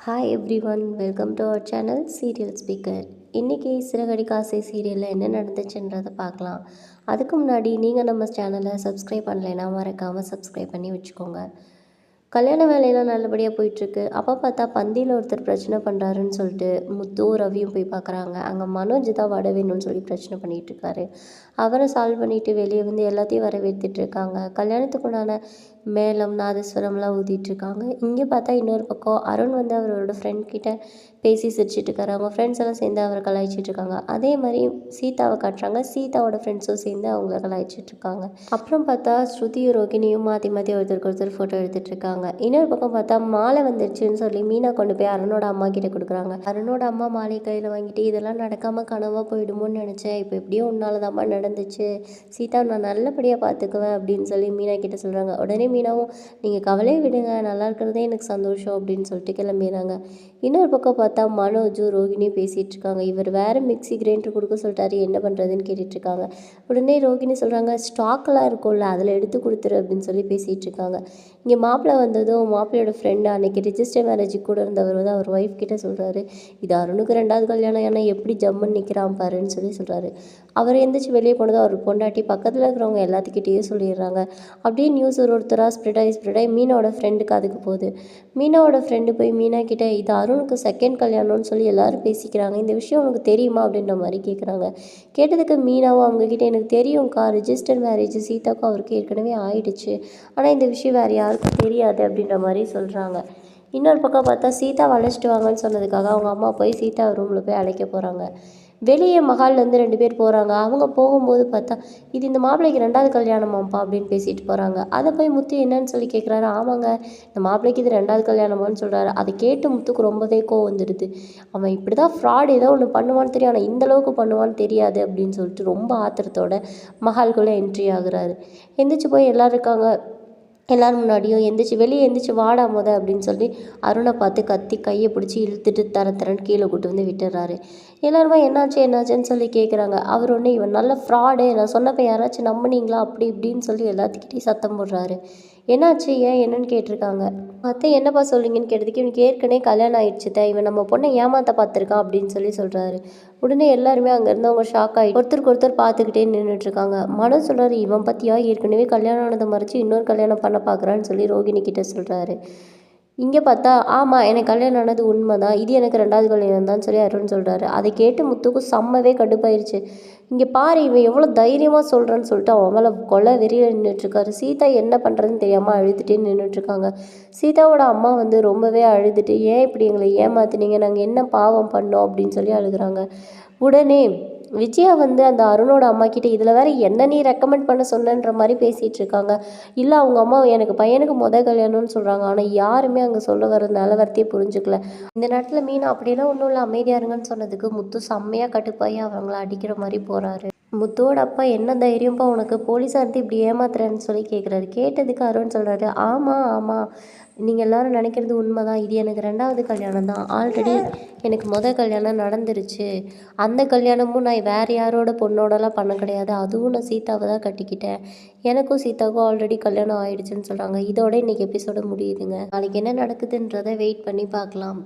Hi everyone, welcome to our channel serial speaker. இன்றைக்கி சிறகடிக்க ஆசை சீரியலில் என்ன நடந்துச்சுன்றதை பார்க்கலாம். அதுக்கு முன்னாடி நீங்கள் நம்ம சேனலை சப்ஸ்கிரைப் பண்ணலைன்னா மறக்காமல் சப்ஸ்கிரைப் பண்ணி வச்சுக்கோங்க. கல்யாண வேலையெல்லாம் நல்லபடியாக போயிட்டுருக்கு. அப்போ பார்த்தா பந்தியில் ஒருத்தர் பிரச்சனை பண்ணுறாருன்னு சொல்லிட்டு முத்து ரவியும் போய் பார்க்குறாங்க. அங்கே மனோஜ் தான் வட வேணும்னு சொல்லி பிரச்சனை பண்ணிகிட்ருக்காரு. அவரை சால்வ் பண்ணிவிட்டு வெளியே வந்து எல்லாத்தையும் வரவேற்றுட்ருக்காங்க. கல்யாணத்துக்குண்டான மேளம் நாதஸ்வரம்லாம் ஊதிட்டுருக்காங்க. இங்கே பார்த்தா இன்னொரு பக்கம் அருண் வந்து அவரோட ஃப்ரெண்ட் கிட்ட பேசி சிரிச்சிட்ருக்காரு. அவங்க ஃப்ரெண்ட்ஸ் எல்லாம் சேர்ந்து அவரை கலாய்ச்சிட்ருக்காங்க. அதே மாதிரி சீதாவை காட்டுறாங்க. சீதாவோட ஃப்ரெண்ட்ஸும் சேர்ந்து அவங்கள கலாய்ச்சிட்ருக்காங்க. அப்புறம் பார்த்தா ஸ்ருதியும் ரோகிணியும் மாற்றி மாற்றி ஒருத்தருக்கு ஒருத்தர் ஃபோட்டோ எடுத்துகிட்ருக்காங்க. இன்னொரு பக்கம் பார்த்தா மாலை வந்துருச்சுன்னு சொல்லி மீனா கொண்டு போய் அருணோட அம்மா கிட்ட கொடுக்குறாங்க. அருணோட அம்மா மாலை கையில் வாங்கிட்டு இதெல்லாம் நடக்காமல் கனவாக போயிடுமோன்னு நினச்சேன், இப்போ எப்படியோ உன்னால தாம்மா நடந்துச்சு, சீதா நான் நல்லபடியாக பார்த்துக்குவேன் அப்படின்னு சொல்லி மீனா கிட்ட சொல்கிறாங்க. உடனே மீனாவும் நீங்கள் கவலையை விடுங்க, நல்லா இருக்கிறதே எனக்கு சந்தோஷம் அப்படின்னு சொல்லிட்டு கிளம்பிடுறாங்க. இன்னொரு பக்கம் பார்த்தா மனோஜும் ரோகிணியும் பேசிகிட்டு இருக்காங்க. இவர் வேறு மிக்ஸி கிரைண்டர் கொடுக்க சொல்லிட்டாரு, என்ன பண்ணுறதுன்னு கேட்டுட்ருக்காங்க. உடனே ரோகிணி சொல்கிறாங்க ஸ்டாக்கெலாம் இருக்கும்ல அதில் எடுத்து கொடுத்துரு அப்படின்னு சொல்லி பேசிகிட்டு இருக்காங்க. இங்கே மாப்பிள்ளை வந்ததும் மாப்பிள்ளையோட ஃப்ரெண்டு அன்றைக்கி ரிஜிஸ்டர் மேரேஜுக்கு கூட இருந்தவர் வந்து அவர் ஒய்ஃப் கிட்ட சொல்கிறாரு, இது அருணுக்கு 2வது கல்யாணம், ஏன்னா எப்படி ஜம்முன்னு நிற்கிறான் பாருன்னு சொல்லி சொல்கிறாரு. அவர் எந்திரிச்சு வெளியே போனதும் அவர் பொண்டாட்டி பக்கத்தில் இருக்கிறவங்க எல்லாத்துக்கிட்டேயும் சொல்லிடுறாங்க. அப்படியே நியூஸ் ஒருத்தராக ஸ்ப்ரெட் ஆகி மீனாவோட ஃப்ரெண்டுக்கு அதுக்கு போகுது. மீனாவோட ஃப்ரெண்டு போய் மீனா கிட்டே இது அருணுக்கு 2nd கல்யாணம்னு சொல்லி எல்லோரும் பேசிக்கிறாங்க, இந்த விஷயம் உனக்கு தெரியுமா அப்படின்ற மாதிரி கேட்குறாங்க. கேட்டதுக்கு மீனாவும் அவங்கக்கிட்ட எனக்கு தெரியும்க்கா, ரிஜிஸ்டர் மேரேஜ் சீதாக்கும் அவருக்கு ஏற்கனவே ஆயிடுச்சு, ஆனால் இந்த விஷயம் வேறு யாருக்கும் தெரியாது அப்படின்ற மாதிரி சொல்கிறாங்க. இன்னொரு பக்கம் பார்த்தா சீதா அழைச்சிட்டு வாங்கன்னு சொன்னதுக்காக அவங்க அம்மா போய் சீதா ரூமில் போய் அழைக்க போகிறாங்க. வெளியே மகால்லேருந்து 2 பேர் போகிறாங்க. அவங்க போகும்போது பார்த்தா இது இந்த மாப்பிள்ளைக்கு 2வது கல்யாணமாப்பா அப்படின்னு பேசிட்டு போகிறாங்க. அதை போய் முத்து என்னன்னு சொல்லி கேட்குறாரு. ஆமாங்க, இந்த மாப்பிள்ளைக்கு இது 2வது கல்யாணமான்னு சொல்கிறாரு. அதை கேட்டு முத்துக்கு ரொம்பவே கோவம் வந்துடுது. அவன் இப்படி தான் ஃப்ராட் ஏதோ ஒன்று பண்ணுவான்னு தெரியும், ஆனால் இந்தளவுக்கு பண்ணுவான்னு தெரியாது அப்படின்னு சொல்லிட்டு ரொம்ப ஆத்திரத்தோட மகால்குள்ளே என்ட்ரி ஆகுறாரு. எந்திரிச்சு போய் எல்லோரும் இருக்காங்க, எல்லோரும் முன்னாடியும் வெளியே வாடா அப்படின்னு சொல்லி அருணை பார்த்து கத்தி கையை பிடிச்சி இழுத்துட்டு தரன்னு கீழே கூட்டு வந்து விட்டுறாரு. எல்லாருமே என்னாச்சுன்னு சொல்லி கேட்குறாங்க. அவர் ஒன்று இவன் நல்ல ஃப்ராடு, நான் சொன்னப்போ யாராச்சும் நம்பினீங்களா அப்படி இப்படின்னு சொல்லி எல்லாத்துக்கிட்டையும் சத்தம் போடுறாரு. என்னாச்சு ஏன் என்னன்னு கேட்டிருக்காங்க. அத்தை என்னப்பா சொல்கிறீங்கன்னு கேட்டதுக்கு இவனுக்கு ஏற்கனவே கல்யாணம் ஆயிடுச்சுத்த, இவன் நம்ம பொண்ணை ஏமாற்ற பார்த்துருக்கான் அப்படின்னு சொல்லி சொல்கிறாரு. உடனே எல்லாருமே அங்கே இருந்தவங்க ஷாக் ஆகி ஒருத்தருக்கு ஒருத்தர் பார்த்துக்கிட்டே நின்றுட்டுருக்காங்க. மனோ சொல்கிறாரு, இவன் பற்றியா ஏற்கனவே கல்யாணம் ஆனதை மறைச்சி இன்னொரு கல்யாணம் பண்ண பார்க்குறான்னு சொல்லி ரோகிணி கிட்ட சொல்கிறாரு. இங்கே பார்த்தா ஆமாம் எனக்கு கல்யாணம் ஆனது உண்மை தான், இது எனக்கு 2வது கல்யாணம் தான் சொல்லி அருண் சொல்கிறாரு. அதை கேட்டு முத்துக்கும் செம்மவே கடுப்பாயிருச்சு. இங்கே பாரு இவன் எவ்வளோ தைரியமாக சொல்கிறான்னு சொல்லிட்டு அவன் மேலே கொலை வெறியில் நின்றுட்டுருக்காரு. சீதா என்ன பண்ணுறதுன்னு தெரியாமல் அழுதுகிட்டே நின்றுட்டுருக்காங்க. சீதாவோட அம்மா வந்து ரொம்பவே அழுதுட்டு ஏன் இப்படி எங்களை ஏமாத்துனீங்க, நாங்கள் என்ன பாவம் பண்ணோம் அப்படின்னு சொல்லி அழுகுறாங்க. உடனே விஜயா வந்து அந்த அருணோட அம்மா கிட்டே இதில் வேறு என்ன நீ ரெக்கமெண்ட் பண்ண சொன்னன்ற மாதிரி பேசிகிட்டு இருக்காங்க. இல்லை அவங்க அம்மா எனக்கு பையனுக்கு கல்யாணம்னு சொல்கிறாங்க, ஆனால் யாருமே அங்கே சொல்ல வர நிலவரத்தையே புரிஞ்சுக்கல. இந்த நேரத்தில் மீனா அப்படியெல்லாம் ஒன்றும் இல்லை அமைதியாக இருங்கன்னு சொன்னதுக்கு முத்து செம்மையாக கட்டுப்பாயி அவங்கள அடிக்கிற மாதிரி போகிறாரு. முத்துவோட அப்பா என்ன தைரியம்ப்பா உனக்கு, போலீஸாக இப்படி ஏமாத்துறேன்னு சொல்லி கேட்குறாரு. கேட்டதுக்கு அருண் சொல்கிறாரு, ஆமாம் நீங்கள் எல்லோரும் நினைக்கிறது உண்மை தான், இது எனக்கு 2வது கல்யாணம் தான், ஆல்ரெடி எனக்கு கல்யாணம் நடந்துருச்சு, அந்த கல்யாணமும் நான் வேறு யாரோட பொண்ணோடலாம் பண்ண கிடையாது, அதுவும் நான் சீதாவை தான் கட்டிக்கிட்டேன், எனக்கும் சீதாவுக்கும் ஆல்ரெடி கல்யாணம் ஆகிடுச்சுன்னு சொல்கிறாங்க. இதோட இன்றைக்கி எபிசோடு முடியுதுங்க. நாளைக்கு என்ன நடக்குதுன்றதை வெயிட் பண்ணி பார்க்கலாம்.